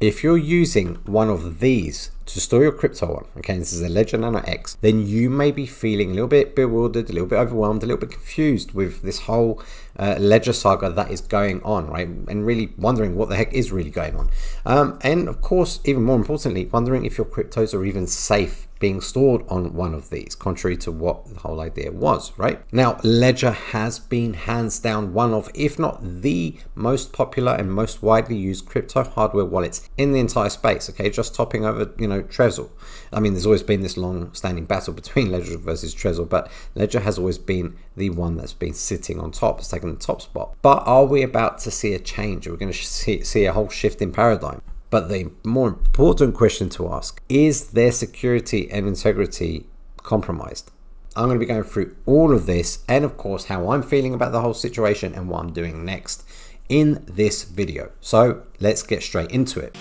if you're using one of these to store your crypto on, okay, this is a Ledger Nano X, then you may be feeling a little bit bewildered, a little bit overwhelmed, a little bit confused with this whole Ledger saga that is going on, right? And really wondering what the heck is really going on. And of course, even more importantly, wondering if your cryptos are even safe being stored on one of these, contrary to what the whole idea was, right? Now, Ledger has been hands down one of, if not the most popular and most widely used crypto hardware wallets in the entire space, okay? Just topping over, Trezor. I mean, there's always been this long-standing battle between Ledger versus Trezor, but Ledger has always been the one that's been sitting on top, it's taken the top spot. But are we about to see a change? Are we going to see a whole shift in paradigm? But the more important question to ask, is their security and integrity compromised? I'm going to be going through all of this and of course how I'm feeling about the whole situation and what I'm doing next in this video. So let's get straight into it.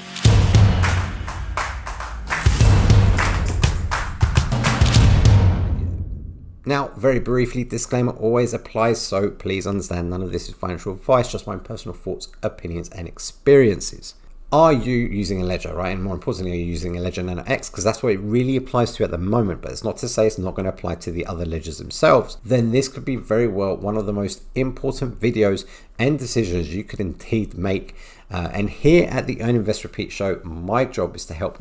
Now, very briefly, disclaimer always applies, so please understand none of this is financial advice, just my personal thoughts, opinions, and experiences. Are you using a Ledger, right? And more importantly, are you using a Ledger Nano X? Because that's what it really applies to at the moment, but it's not to say it's not going to apply to the other ledgers themselves. Then this could be very well one of the most important videos and decisions you could indeed make. And here at the Earn, Invest, Repeat show, my job is to help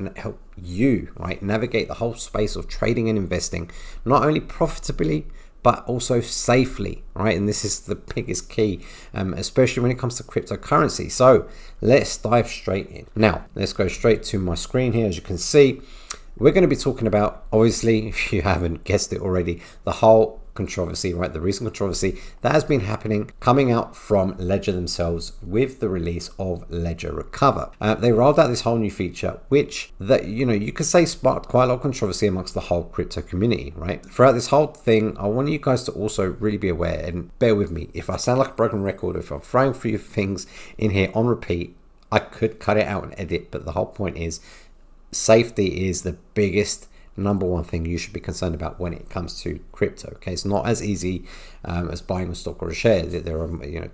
you, right, navigate the whole space of trading and investing, not only profitably, but also safely, right? And this is the biggest key, especially when it comes to cryptocurrency. So let's dive straight in. Now, let's go straight to my screen here. As you can see, we're going to be talking about, obviously, if you haven't guessed it already, the whole controversy, right? The recent controversy that has been happening, coming out from Ledger themselves with the release of Ledger Recover. They rolled out this whole new feature, which you could say sparked quite a lot of controversy amongst the whole crypto community, right? Throughout this whole thing, I want you guys to also really be aware and bear with me. If I sound like a broken record, if I'm throwing through things in here on repeat, I could cut it out and edit, but the whole point is safety is the biggest number one thing you should be concerned about when it comes to crypto. Okay, it's not as easy as buying a stock or a share.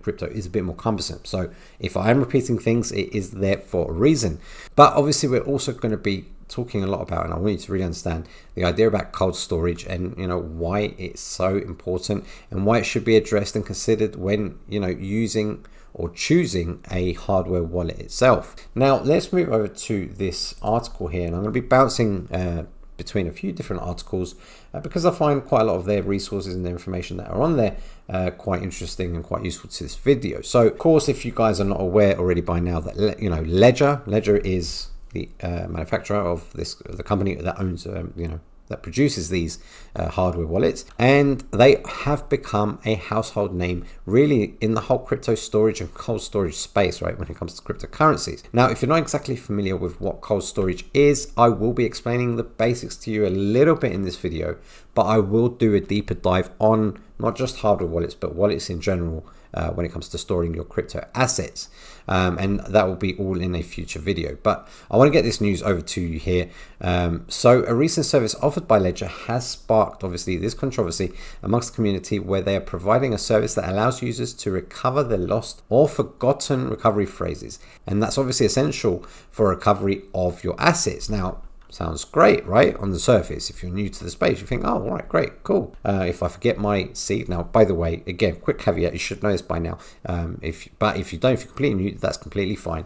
Crypto is a bit more cumbersome. So if I am repeating things, it is there for a reason. But obviously, we're also going to be talking a lot about, and I want you to really understand the idea about cold storage and why it's so important and why it should be addressed and considered when using or choosing a hardware wallet itself. Now let's move over to this article here, and I'm going to be bouncing between a few different articles because I find quite a lot of their resources and their information that are on there quite interesting and quite useful to this video. So of course, if you guys are not aware already by now that Ledger is the manufacturer of the company that owns that produces these hardware wallets, and they have become a household name really in the whole crypto storage and cold storage space, right, when it comes to cryptocurrencies. Now, if you're not exactly familiar with what cold storage is, I will be explaining the basics to you a little bit in this video, but I will do a deeper dive on not just hardware wallets, but wallets in general when it comes to storing your crypto assets. And that will be all in a future video. But I want to get this news over to you here. So a recent service offered by Ledger has sparked, obviously, this controversy amongst the community, where they are providing a service that allows users to recover their lost or forgotten recovery phrases. And that's obviously essential for recovery of your assets. Now, sounds great, right? On the surface, if you're new to the space, you think, oh, all right, great, cool. If I forget my seed, now, by the way, again, quick caveat, you should know this by now. If you don't, if you're completely new, that's completely fine.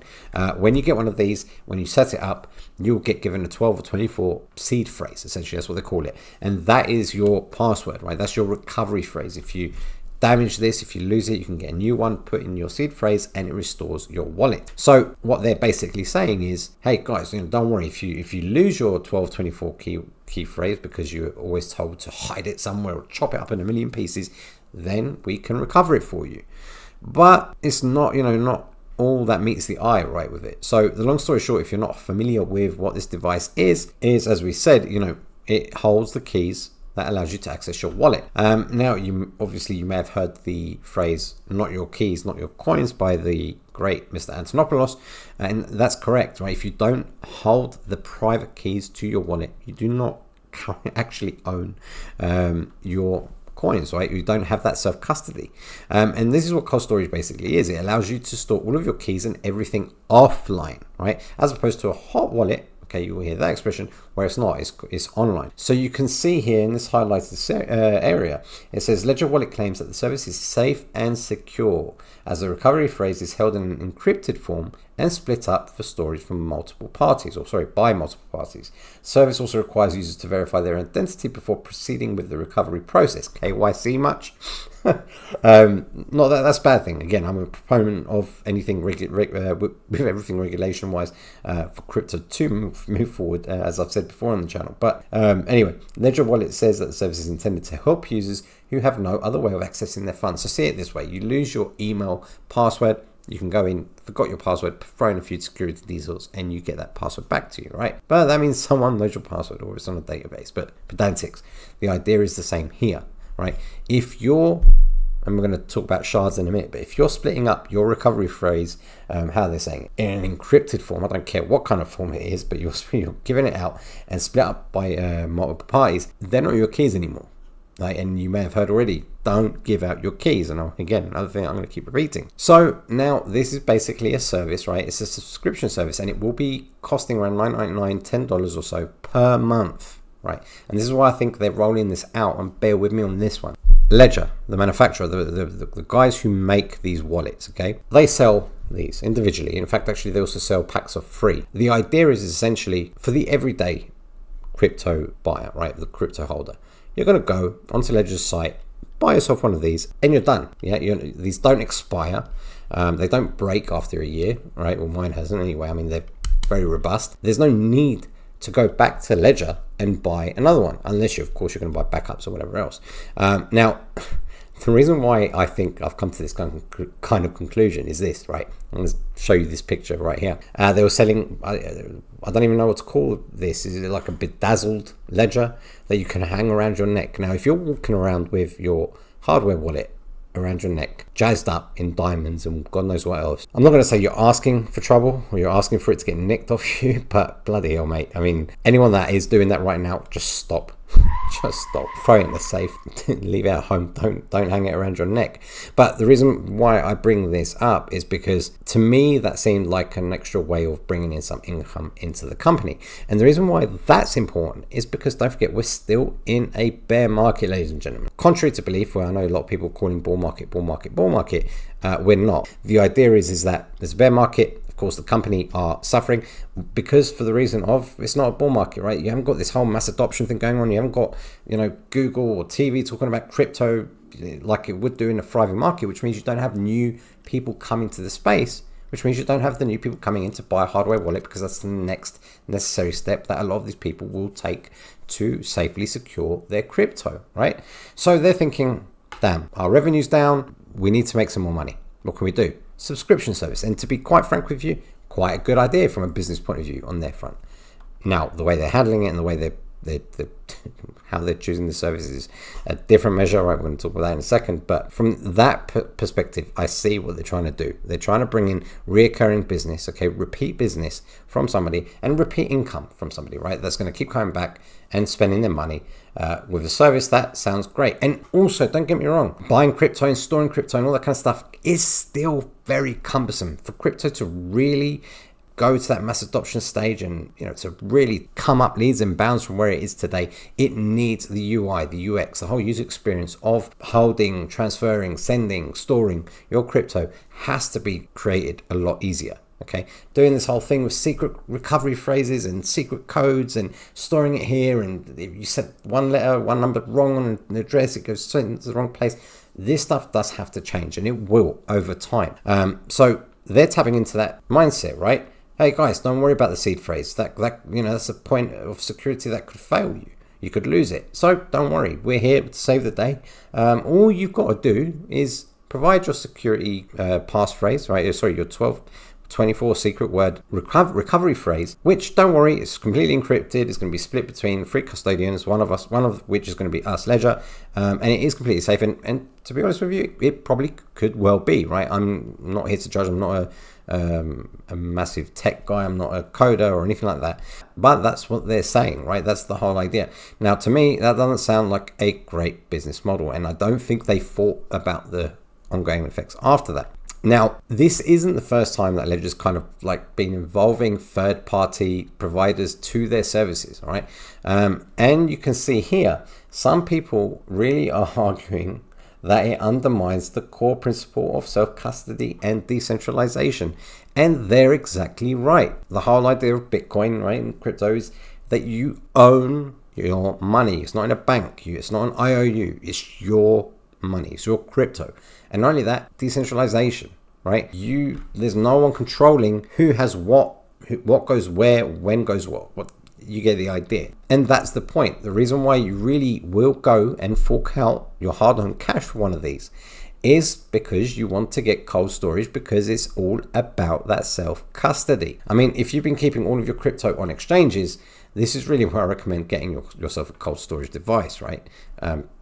When you get one of these, when you set it up, you'll get given a 12 or 24 seed phrase, essentially, that's what they call it. And that is your password, right? That's your recovery phrase. If you damage this, if you lose it, you can get a new one, put in your seed phrase, and it restores your wallet. So what they're basically saying is, hey guys, don't worry, if you lose your 1224 key phrase because you're always told to hide it somewhere or chop it up in a million pieces, then we can recover it for you. But it's not not all that meets the eye, right, with it. So the long story short, if you're not familiar with what this device is as we said, it holds the keys that allows you to access your wallet. Now, you may have heard the phrase, not your keys, not your coins, by the great Mr. Antonopoulos, and that's correct, right? If you don't hold the private keys to your wallet, you do not actually own your coins, right? You don't have that self-custody. And this is what cold storage basically is. It allows you to store all of your keys and everything offline, right? As opposed to a hot wallet. Okay, you will hear that expression where it's not, it's online. So you can see here in this highlighted area, it says Ledger Wallet claims that the service is safe and secure as the recovery phrase is held in an encrypted form and split up for storage from multiple parties, by multiple parties. Service also requires users to verify their identity before proceeding with the recovery process. KYC much? Not that that's a bad thing. Again, I'm a proponent of anything with everything regulation wise for crypto to move forward, as I've said before on the channel. But anyway, Ledger Wallet says that the service is intended to help users who have no other way of accessing their funds. So see it this way: you lose your email password, you can go in, forgot your password, throw in a few security details, and you get that password back to you, right? But that means someone knows your password or it's on a database. But pedantics, the idea is the same here. Right? If you're, and we're going to talk about shards in a minute, but if you're splitting up your recovery phrase, how they're saying it, in an encrypted form, I don't care what kind of form it is, but you're giving it out and split up by multiple parties, they're not your keys anymore. Right? And you may have heard already, don't give out your keys. And again, another thing I'm going to keep repeating. So now this is basically a service, right? It's a subscription service, and it will be costing around $9.99, $10 or so per month. Right, and this is why I think they're rolling this out, and bear with me on this one. Ledger, the manufacturer, the guys who make these wallets, okay, they sell these individually. In fact, actually, they also sell packs of 3. The idea is essentially for the everyday crypto buyer, right, the crypto holder. You're going to go onto Ledger's site, buy yourself one of these, and you're done. Yeah, these don't expire. They don't break after a year, right? Well, mine hasn't anyway. I mean, they're very robust. There's no need to go back to Ledger and buy another one, unless of course you're going to buy backups or whatever else. Now, the reason why I think I've come to this kind of conclusion is this, right? I'm going to show you this picture right here. They were selling, I don't even know what to call this. Is it like a bedazzled ledger that you can hang around your neck? Now, if you're walking around with your hardware wallet around your neck, jazzed up in diamonds and God knows what else, I'm not going to say you're asking for trouble or you're asking for it to get nicked off you, but bloody hell, mate. I mean, anyone that is doing that right now, just stop. Just stop. Throw it in the safe. Leave it at home. Don't hang it around your neck. But the reason why I bring this up is because to me that seemed like an extra way of bringing in some income into the company. And the reason why that's important is because don't forget, we're still in a bear market, ladies and gentlemen. Contrary to belief, where I know a lot of people calling bull market, we're not. The idea is that there's a bear market. Of course, the company are suffering because for the reason of it's not a bull market, right? You haven't got this whole mass adoption thing going on. You haven't got, Google or TV talking about crypto like it would do in a thriving market, which means you don't have new people coming to the space, which means you don't have the new people coming in to buy a hardware wallet, because that's the next necessary step that a lot of these people will take to safely secure their crypto, right? So they're thinking, damn, our revenue's down. We need to make some more money. What can we do? Subscription service. And to be quite frank with you, quite a good idea from a business point of view on their front. Now, the way they're handling it and the way they're how they're choosing the service is a different measure, right? We're going to talk about that in a second. But from that perspective, I see what they're trying to do. They're trying to bring in reoccurring business, okay, repeat business from somebody and repeat income from somebody, right? That's going to keep coming back and spending their money with a service. That sounds great. And also, don't get me wrong, buying crypto and storing crypto and all that kind of stuff is still very cumbersome. For crypto to really go to that mass adoption stage and to really come up leads and bounds from where it is today, it needs the UI, the UX, the whole user experience of holding, transferring, sending, storing your crypto has to be created a lot easier. Okay, doing this whole thing with secret recovery phrases and secret codes and storing it here, and if you set one letter, one number wrong on an address, it goes straight into the wrong place. This stuff does have to change, and it will over time. So they're tapping into that mindset, right? Hey guys, don't worry about the seed phrase. That's a point of security that could fail you. You could lose it. So don't worry. We're here to save the day. All you've got to do is provide your security passphrase, right? Sorry, your 24 secret word recovery phrase, which don't worry, it's completely encrypted. It's going to be split between 3 custodians, one of which is going to be us, Ledger, and it is completely safe. And to be honest with you, it probably could well be, right? I'm not here to judge. I'm not a massive tech guy. I'm not a coder or anything like that. But that's what they're saying, right? That's the whole idea. Now, to me, that doesn't sound like a great business model. And I don't think they thought about the ongoing effects after that. Now, this isn't the first time that Ledger's kind of like been involving third-party providers to their services, all right? And you can see here, some people really are arguing that it undermines the core principle of self-custody and decentralization. And they're exactly right. The whole idea of Bitcoin, right, and crypto is that you own your money. It's not in a bank. It's not an IOU. It's your money. It's your crypto. And not only that, decentralization, right? There's no one controlling who has what goes where, when goes what. You get the idea. And that's the point. The reason why you really will go and fork out your hard-earned cash for one of these is because you want to get cold storage, because it's all about that self-custody. I mean, if you've been keeping all of your crypto on exchanges, this is really where I recommend getting yourself a cold storage device, right?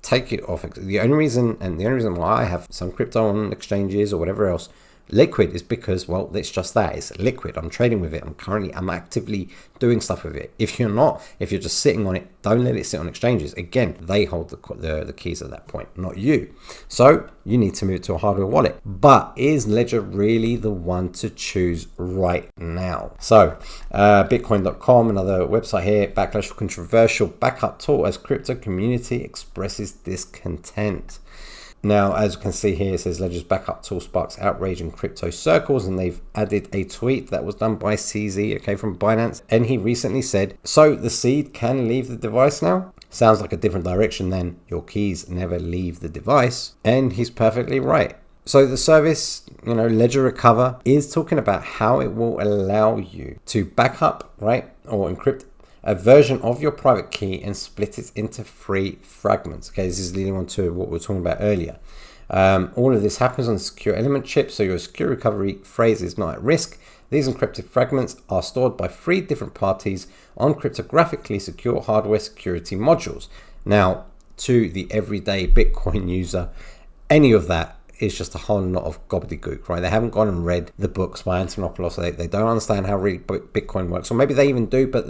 Take it off. The only reason why I have some crypto on exchanges or whatever else liquid is because, well, it's just that. It's liquid. I'm trading with it. I'm actively doing stuff with it. If you're just sitting on it, don't let it sit on exchanges. Again, they hold the keys at that point, not you. So you need to move to a hardware wallet. But is Ledger really the one to choose right now? So bitcoin.com, another website here, backlash for controversial backup tool as crypto community expresses discontent. Now, as you can see here, it says Ledger's backup tool sparks outrage in crypto circles, and they've added a tweet that was done by CZ, okay, from Binance. And he recently said, so the seed can leave the device now? Sounds like a different direction than your keys never leave the device. And he's perfectly right. So the service, Ledger Recover, is talking about how it will allow you to back up, right, or encrypt a version of your private key and split it into 3 fragments. Okay, this is leading on to what we were talking about earlier. All of this happens on the secure element chip, so your secure recovery phrase is not at risk. These encrypted fragments are stored by 3 different parties on cryptographically secure hardware security modules. Now, to the everyday Bitcoin user, any of that is just a whole lot of gobbledygook, right? They haven't gone and read the books by Antonopoulos, so they don't understand how really Bitcoin works. Or maybe they even do, but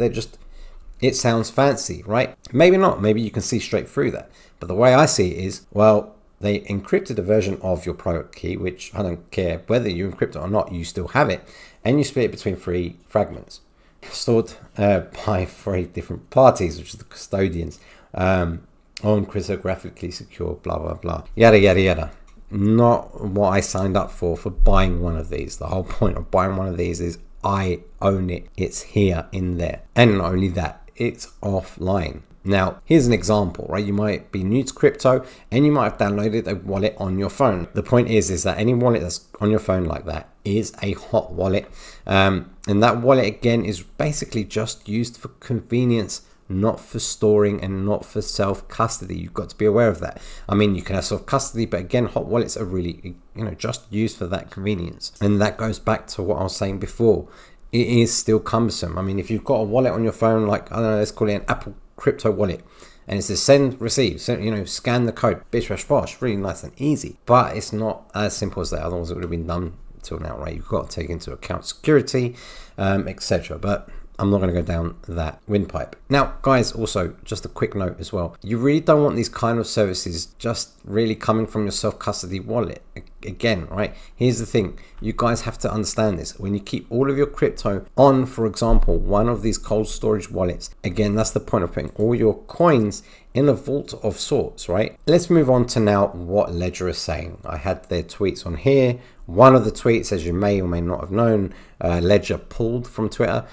it sounds fancy, right? Maybe not. Maybe you can see straight through that. But the way I see it is, well, they encrypted a version of your private key, which I don't care whether you encrypt it or not, you still have it. And you split it between 3 fragments stored by 3 different parties, which is the custodians, on cryptographically secure, blah, blah, blah, yada, yada, yada. Not what I signed up for buying one of these. The whole point of buying one of these is I own it. It's here in there. And not only that, it's offline. Now, here's an example, right? You might be new to crypto and you might have downloaded a wallet on your phone. The point is that any wallet that's on your phone like that is a hot wallet. And that wallet, again, is basically just used for convenience, not for storing and not for self-custody. You've got to be aware of that. I mean, you can have self-custody, but again, hot wallets are really, just used for that convenience. And that goes back to what I was saying before. It is still cumbersome. I mean, if you've got a wallet on your phone, like, I don't know, let's call it an Apple crypto wallet, and it says send, receive, scan the code, bish, bash, bosh, really nice and easy. But it's not as simple as that. Otherwise, it would have been done till now, right? You've got to take into account security, etc. But I'm not going to go down that windpipe. Now, guys, also, just a quick note as well. You really don't want these kind of services just really coming from your self-custody wallet. Again, right? Here's the thing. You guys have to understand this. When you keep all of your crypto on, for example, one of these cold storage wallets, again, that's the point of putting all your coins in a vault of sorts, right? Let's move on to now what Ledger is saying. I had their tweets on here. One of the tweets, as you may or may not have known, Ledger pulled from Twitter.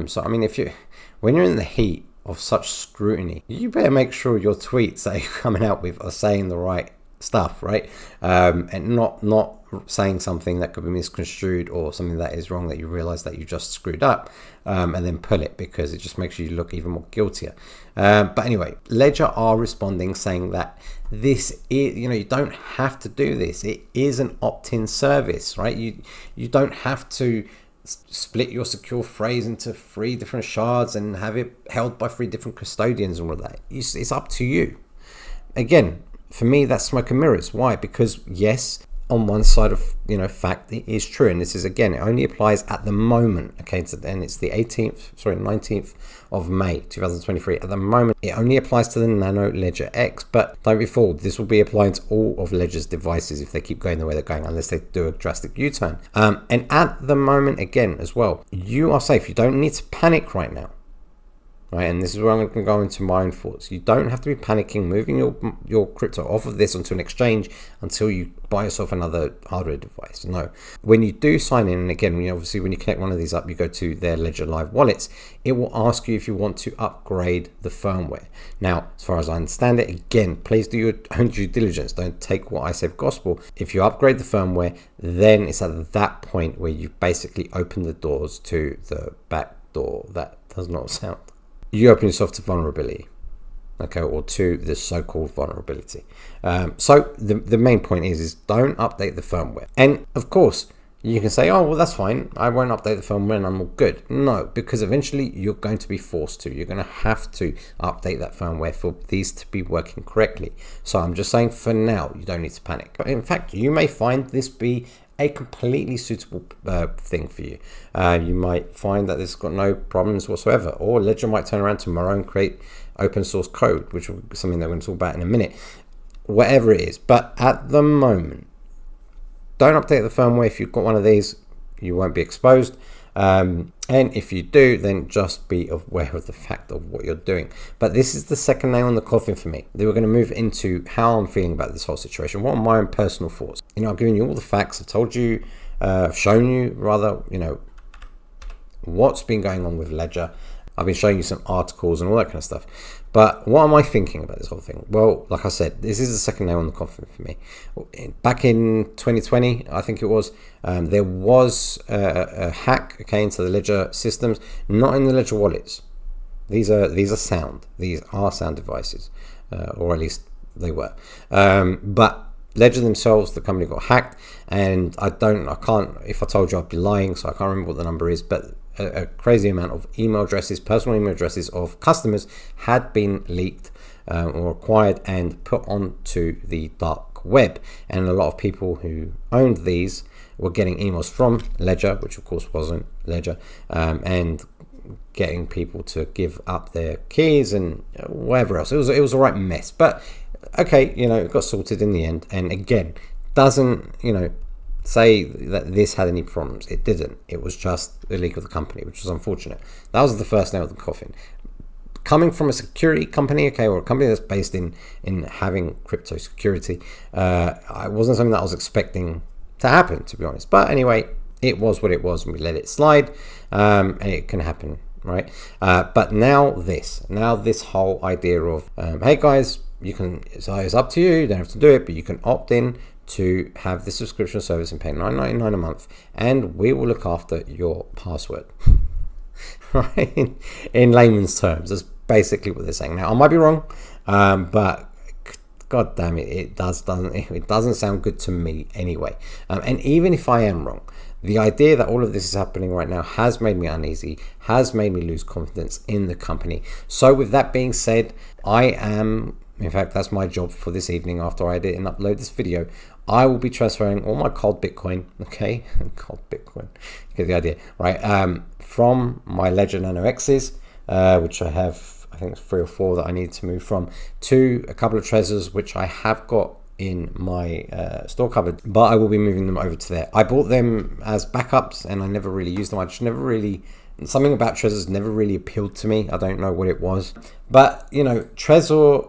So, I mean, when you're in the heat of such scrutiny, you better make sure your tweets that you're coming out with are saying the right stuff, right? And not saying something that could be misconstrued or something that is wrong that you realize that you just screwed up, and then pull it because it just makes you look even more guiltier. But anyway, Ledger are responding saying that this is, you don't have to do this. It is an opt-in service, right? You don't have to split your secure phrase into 3 different shards and have it held by 3 different custodians and all of that. It's up to you. Again, for me, that's smoke and mirrors. Why? Because yes, on one side of fact it is true, and this is, again, it only applies at the moment. Okay, so then it's the 19th of May 2023. At the moment, it only applies to the Nano Ledger X, but don't be fooled, this will be applying to all of Ledger's devices if they keep going the way they're going, unless they do a drastic U-turn. And at the moment, again, as well, you are safe. You don't need to panic right now. Right, and this is where I'm going to go into my own thoughts. You don't have to be panicking, moving your crypto off of this onto an exchange until you buy yourself another hardware device. No, when you do sign in, and again, obviously when you connect one of these up, you go to their Ledger Live wallets. It will ask you if you want to upgrade the firmware. Now, as far as I understand it, again, please do your own due diligence. Don't take what I say for gospel. If you upgrade the firmware, then it's at that point where you've basically opened the doors to the back door. That does not sound. You open yourself to vulnerability, okay, or to the so-called vulnerability. So the main point is don't update the firmware. And of course, you can say, oh, well, that's fine. I won't update the firmware and I'm all good. No, because eventually you're going to be forced to. You're going to have to update that firmware for these to be working correctly. So I'm just saying, for now, you don't need to panic. But in fact, you may find this be a completely suitable thing for you. You might find that this has got no problems whatsoever, or Ledger might turn around tomorrow and create open source code, which will be something that we're going to talk about in a minute. Whatever it is, but at the moment, don't update the firmware. If you've got one of these, you won't be exposed. And if you do, then just be aware of the fact of what you're doing. But this is the second nail in the coffin for me. Then we're going to move into how I'm feeling about this whole situation. What are my own personal thoughts? I've given you all the facts. I've told you, I've shown you rather, what's been going on with Ledger. I've been showing you some articles and all that kind of stuff. But what am I thinking about this whole thing? Well, like I said, this is the second nail in the coffin for me. Back in 2020, I think it was, there was a hack, okay, into the Ledger systems, not in the Ledger wallets. These are sound. These are sound devices, or at least they were. But Ledger themselves, the company, got hacked, and I can't. If I told you, I'd be lying. So I can't remember what the number is, but a crazy amount of email addresses, personal email addresses of customers had been leaked or acquired and put onto the dark web. And a lot of people who owned these were getting emails from Ledger, which of course wasn't Ledger, and getting people to give up their keys and whatever else. It was a right mess. But okay, it got sorted in the end. And again, doesn't say that this had any problems. It didn't. It was just a leak of the company, which was unfortunate. That was the first nail of the coffin. Coming from a security company, okay, or a company that's based in having crypto security, it wasn't something that I was expecting to happen, to be honest. But anyway, it was what it was, and we let it slide, and it can happen, right? But now this whole idea of, hey guys, it's up to you. You don't have to do it, but you can opt in to have this subscription service and pay $9.99 a month, and we will look after your password. Right? In layman's terms, that's basically what they're saying. Now, I might be wrong, but god damn it, it doesn't sound good to me anyway. And even if I am wrong, the idea that all of this is happening right now has made me uneasy, has made me lose confidence in the company. So with that being said, in fact, that's my job for this evening after I edit and upload this video. I will be transferring all my cold Bitcoin, okay? Cold Bitcoin, you get the idea, right? From my Ledger Nano X's, which I have, I think it's 3 or 4 that I need to move from, to a couple of Trezors, which I have got in my store cupboard, but I will be moving them over to there. I bought them as backups and I never really used them. I just never really, something about Trezors never really appealed to me. I don't know what it was, but Trezor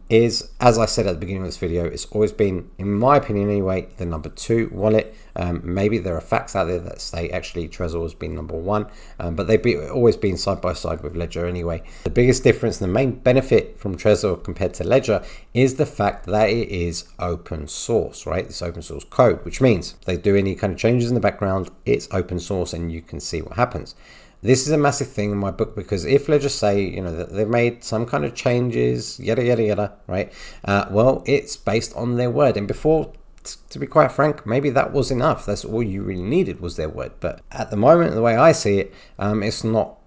is, as I said at the beginning of this video, it's always been, in my opinion anyway, the number 2 wallet. Maybe there are facts out there that say actually Trezor has been number 1, but they've always been side by side with Ledger anyway. The biggest difference, the main benefit from Trezor compared to Ledger, is the fact that it is open source, right? It's open source code, which means if they do any kind of changes in the background, it's open source and you can see what happens. This is a massive thing in my book, because if Ledger say, that they've made some kind of changes, yada, yada, yada, right? Well, it's based on their word. And before, to be quite frank, maybe that was enough. That's all you really needed was their word. But at the moment, the way I see it, it's not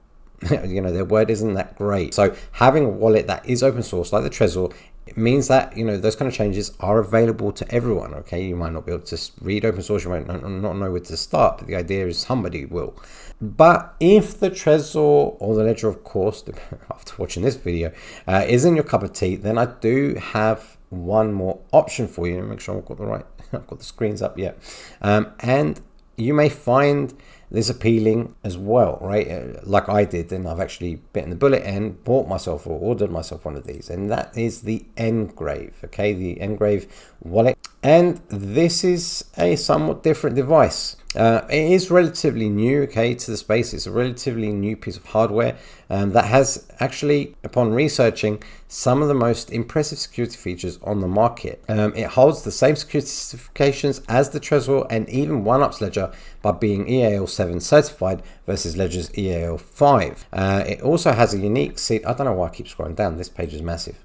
their word isn't that great. So having a wallet that is open source like the Trezor, it means that those kind of changes are available to everyone. Okay, you might not be able to read open source, you might not know where to start, but the idea is somebody will. But if the Trezor or the Ledger, of course, after watching this video, isn't your cup of tea, then I do have one more option for you. Make sure I've got the screens up yet, and you may find this appealing as well, right? Like I did, and I've actually bitten the bullet and bought myself or ordered myself one of these, and that is the NGRAVE. Okay, the NGRAVE wallet, and this is a somewhat different device. It is relatively new, okay, to the space. It's a relatively new piece of hardware that has actually, upon researching, some of the most impressive security features on the market. It holds the same security certifications as the Trezor and even one-ups Ledger by being EAL7 certified versus Ledger's EAL5. It also has a unique seed. I don't know why I keep scrolling down. This page is massive.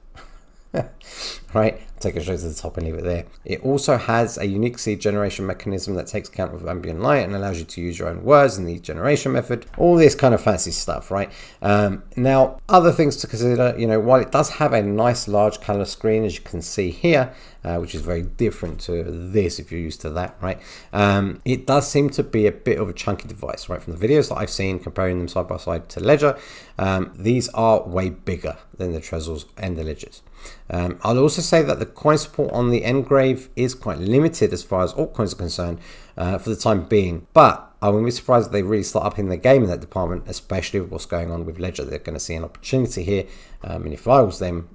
Right, take it straight to the top and leave it there. It also has a unique seed generation mechanism that takes account of ambient light and allows you to use your own words in the generation method. All this kind of fancy stuff, right? Now, other things to consider, while it does have a nice large color screen, as you can see here, which is very different to this if you're used to that, right? It does seem to be a bit of a chunky device, right? From the videos that I've seen comparing them side by side to Ledger, these are way bigger than the Trezors and the Ledgers. I'll also say that the coin support on the NGRAVE is quite limited as far as altcoins are concerned for the time being, but I wouldn't be surprised if they really start up in the game in that department, especially with what's going on with Ledger. They're going to see an opportunity here, and if I was them,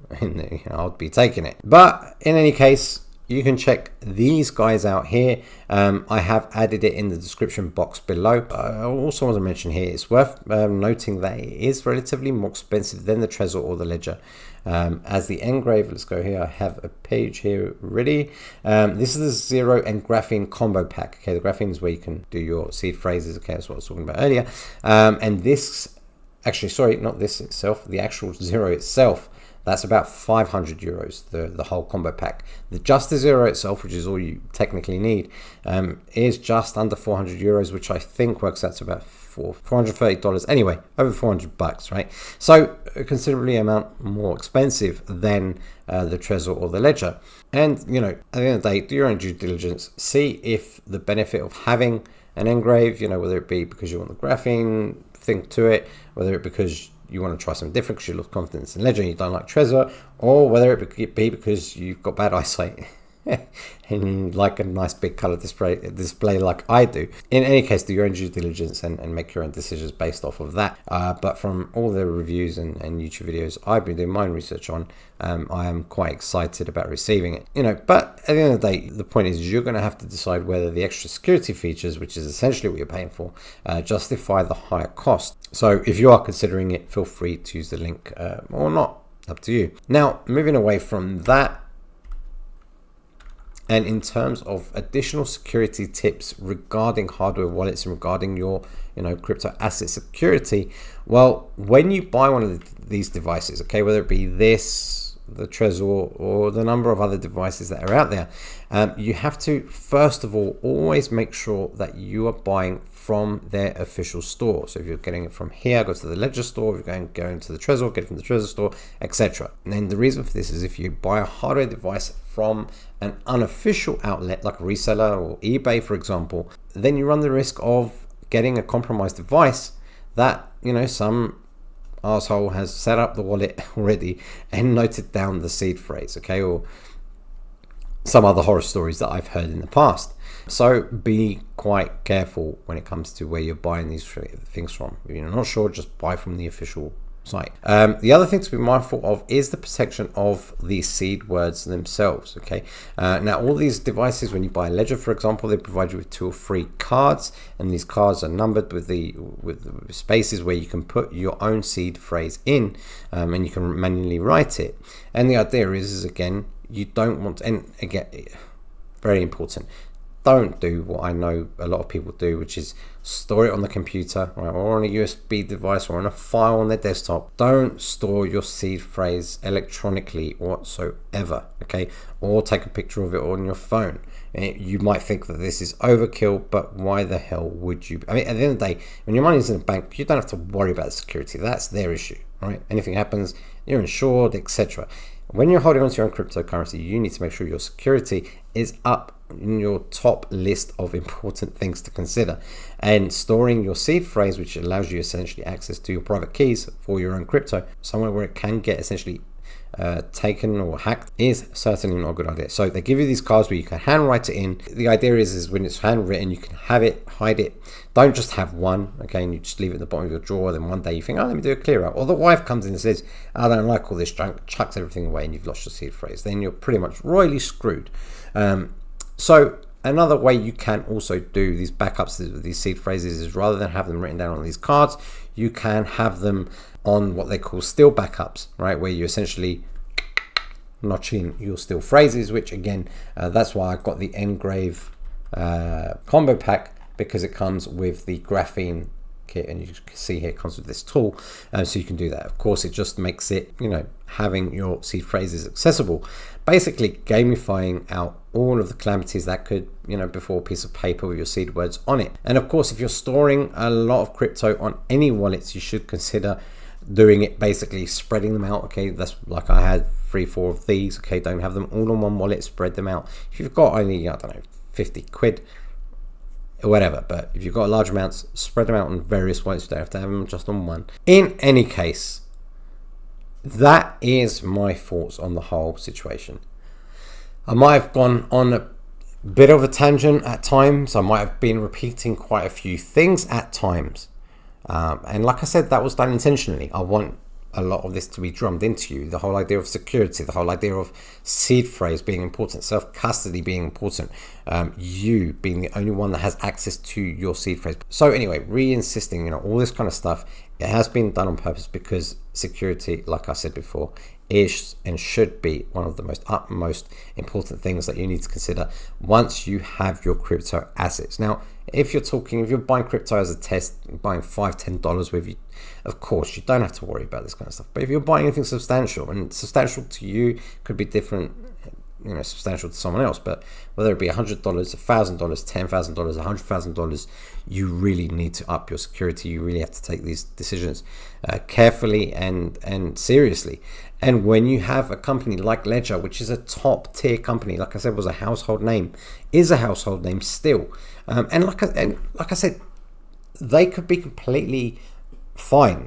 I'd be taking it. But in any case, you can check these guys out here. I have added it in the description box below. I also want to mention here, it's worth noting that it is relatively more expensive than the Trezor or the Ledger. As the NGRAVE, let's go here, I have a page here ready. This is the Zero and Graphene combo pack. Okay, the graphene is where you can do your seed phrases. Okay, that's what I was talking about earlier. And this, actually, sorry, not this itself, the actual Zero itself, that's about 500 euros, the whole combo pack. Just the Zero itself, which is all you technically need, is just under 400 euros, which I think works out to about $430. Anyway, over 400 bucks, right? So a considerably amount more expensive than the Trezor or the Ledger. And, at the end of the day, do your own due diligence. See if the benefit of having an NGRAVE, whether it be because you want the graphene thing to it, whether it because you want to try something different because you lost confidence in Ledger and you don't like Trezor, or whether it be because you've got bad eyesight and you like a nice big color display like I do. In any case, do your own due diligence and make your own decisions based off of that. But from all the reviews and YouTube videos I've been doing my own research on, I am quite excited about receiving it. But at the end of the day, the point is you're going to have to decide whether the extra security features, which is essentially what you're paying for, justify the higher cost. So if you are considering it, feel free to use the link or not, up to you. Now, moving away from that, and in terms of additional security tips regarding hardware wallets and regarding your, crypto asset security, well, when you buy one of these devices, okay, whether it be this, the Trezor, or the number of other devices that are out there, you have to, first of all, always make sure that you are buying from their official store. So if you're getting it from here, go to the Ledger store. If you're going to the Trezor, get it from the Trezor store, etc. And then the reason for this is if you buy a hardware device from an unofficial outlet like a reseller or eBay, for example, then you run the risk of getting a compromised device that, some asshole has set up the wallet already and noted down the seed phrase, okay, or some other horror stories that I've heard in the past. So be quite careful when it comes to where you're buying these things from. If you're not sure, just buy from the official site. The other thing to be mindful of is the protection of the seed words themselves. Okay. Now all these devices, when you buy a Ledger, for example, they provide you with 2 or 3 cards, and these cards are numbered with the spaces where you can put your own seed phrase in, and you can manually write it. And the idea is again, you don't want, and again, very important, don't do what I know a lot of people do, which is store it on the computer, right, or on a USB device or on a file on their desktop. Don't store your seed phrase electronically whatsoever, okay, or take a picture of it on your phone. You might think that this is overkill, but why the hell would you? I mean, at the end of the day, when your money's in the bank, you don't have to worry about the security. That's their issue, right? Anything happens, you're insured, etc. When you're holding onto your own cryptocurrency, you need to make sure your security is up in your top list of important things to consider. And storing your seed phrase, which allows you essentially access to your private keys for your own crypto, somewhere where it can get essentially taken or hacked, is certainly not a good idea. So they give you these cards where you can handwrite it in. The idea is when it's handwritten, you can have it, hide it. Don't just have one, okay, and you just leave it at the bottom of your drawer. Then one day you think, oh, let me do a clear out. Or the wife comes in and says, I don't like all this junk, chucks everything away, and you've lost your seed phrase. Then you're pretty much royally screwed. So another way you can also do these backups of these seed phrases is, rather than have them written down on these cards, you can have them on what they call still backups, right? Where you essentially notch in your still phrases, which again, that's why I got the NGRAVE combo pack, because it comes with the graphene kit, and you can see here it comes with this tool, so you can do that. Of course, it just makes it, having your seed phrases accessible, basically gamifying out all of the calamities that could, before a piece of paper with your seed words on it. And of course, if you're storing a lot of crypto on any wallets, you should consider doing it, basically spreading them out. Okay, that's like I had 3-4 of these. Okay, don't have them all on one wallet, spread them out. If you've got only, I don't know, 50 quid or whatever, but if you've got large amounts, spread them out on various wallets. You don't have to have them just on one. In any case, that is my thoughts on the whole situation. I might have gone on a bit of a tangent at times. I might have been repeating quite a few things at times. And like I said, that was done intentionally. I want a lot of this to be drummed into you. The whole idea of security, the whole idea of seed phrase being important, self-custody being important, you being the only one that has access to your seed phrase. So anyway, re-insisting, all this kind of stuff, it has been done on purpose, because security, like I said before, is and should be one of the utmost important things that you need to consider once you have your crypto assets. Now, if you're buying crypto as a test, buying $5-10 with you, of course you don't have to worry about this kind of stuff. But if you're buying anything substantial, and substantial to you could be different, substantial to someone else, but whether it be $100, $1,000, $10,000, $100,000, you really need to up your security. You really have to take these decisions carefully and seriously. And when you have a company like Ledger, which is a top tier company, like I said, was a household name, is a household name still, and like I said, they could be completely fine,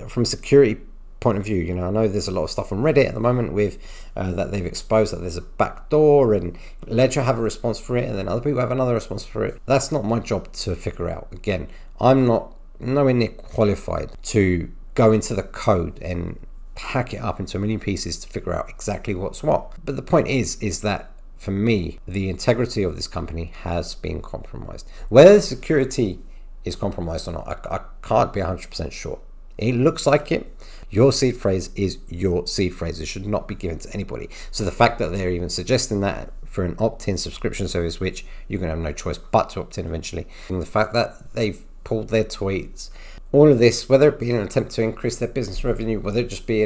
from a security point of view. I know there's a lot of stuff on Reddit at the moment with that they've exposed that there's a backdoor, and Ledger have a response for it, and then other people have another response for it. That's not my job to figure out. Again, I'm not nowhere near qualified to go into the code and hack it up into a million pieces to figure out exactly what's what. But the point is that for me, the integrity of this company has been compromised. Whether the security is compromised or not, I can't be 100% sure. It looks like it. Your seed phrase is your seed phrase. It should not be given to anybody. So the fact that they're even suggesting that for an opt-in subscription service, which you're going to have no choice but to opt in eventually, and the fact that they've pulled their tweets, all of this, whether it be in an attempt to increase their business revenue, whether it just be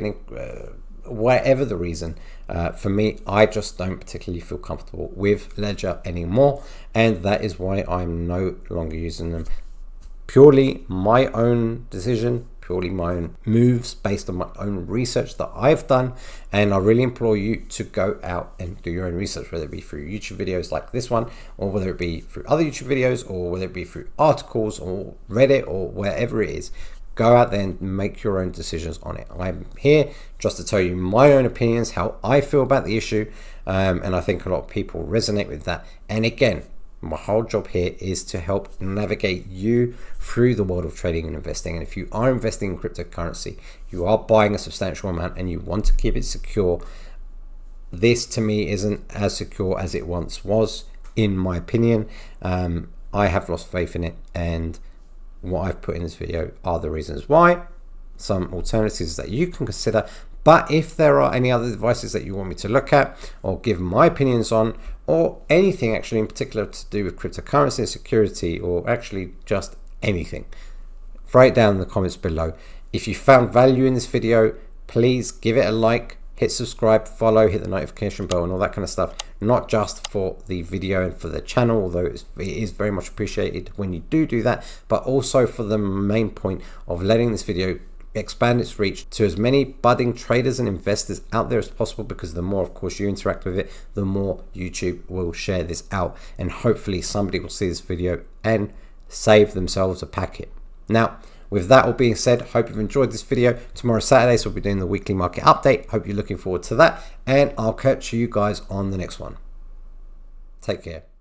whatever the reason, for me, I just don't particularly feel comfortable with Ledger anymore, and that is why I'm no longer using them. Purely my own decision, purely my own moves based on my own research that I've done, and I really implore you to go out and do your own research, whether it be through YouTube videos like this one, or whether it be through other YouTube videos, or whether it be through articles or Reddit or wherever it is. Go out there and make your own decisions on it. I'm here just to tell you my own opinions, how I feel about the issue, and I think a lot of people resonate with that. And again, my whole job here is to help navigate you through the world of trading and investing. And if you are investing in cryptocurrency, you are buying a substantial amount and you want to keep it secure, this to me isn't as secure as it once was, in my opinion. I have lost faith in it, and what I've put in this video are the reasons why, some alternatives that you can consider. But if there are any other devices that you want me to look at or give my opinions on, or anything actually in particular to do with cryptocurrency and security, or actually just anything, write it down in the comments below. If you found value in this video, please give it a like, hit subscribe, follow, hit the notification bell and all that kind of stuff, not just for the video and for the channel, although it is very much appreciated when you do that, but also for the main point of letting this video expand its reach to as many budding traders and investors out there as possible, because the more of course you interact with it, the more YouTube will share this out, and hopefully somebody will see this video and save themselves a packet. Now, with that all being said, hope you've enjoyed this video. Tomorrow Saturday, so we'll be doing the weekly market update. Hope you're looking forward to that, and I'll catch you guys on the next one. Take care.